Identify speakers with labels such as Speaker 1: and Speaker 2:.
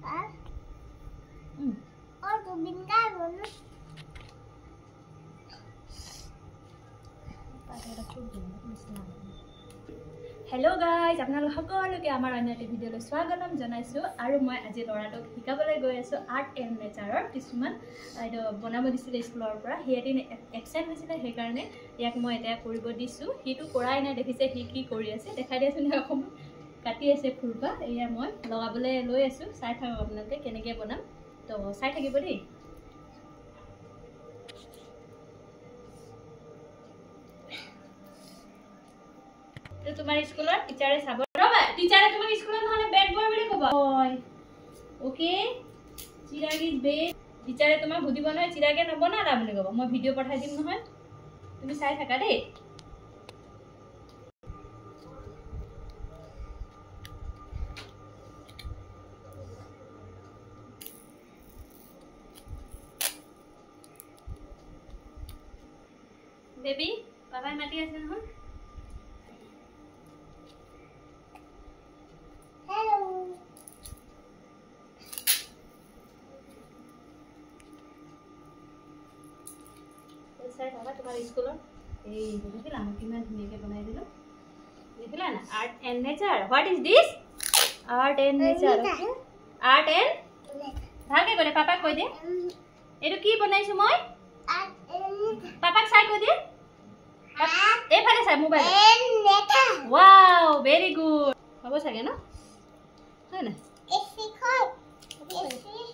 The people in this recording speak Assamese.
Speaker 1: और तो बिंगा बोलो
Speaker 2: हेलो गाइज আপোনালোক সকলোকে আমাৰ অন্য এটা ভিডিঅ'লৈ স্বাগতম জনাইছো আৰু মই আজি লৰাটোক শিকাবলৈ গৈ আছো আৰ্ট এণ্ড নেচাৰৰ কিছুমান এইটো বনাব দিছিলে স্কুলৰ পৰা হেতি এবসেন্ট হৈছিল সেই কাৰণে ইয়াক মই এটা কৰিব দিছো হিটো কৰাই নাই দেখিছে হি কি কৰি আছে দেখাই দিয়াছোন অকম কাটি আছে ফুলপা এয়া মই লগাবলৈ লৈ আছো চাই থাকক আপোনালোকে কেনেকৈ বনাম তো চাই থাকিব দেই तो तुम्हारे स्कूल टीचरे सब रबा टीचरे तुम्हारे स्कूल নহলে ব্যাড বয় বলি কবা ওই ওকে চিরাগ ইজ বেড टीचरे তোমাক বুদিব নহয় চিরাগে নবনালা বলি কবা মই ভিডিও পঠাই দিম নহয় তুমি চাই থাকা দেই বেবি বাবাই মাটি আছে নহয় तुम्हारे स्कूल देखिला कितना धुनियाके बनाई दिलो देखिला ना art and nature what is this art and nature art and भागे करे पापा कय दे एटु की बनाइछु মই पापा साइ कय दे ए फाले साइ मोबाइल वाओ वेरी गुड हबो सके ना है ना
Speaker 1: एसी खोल एसी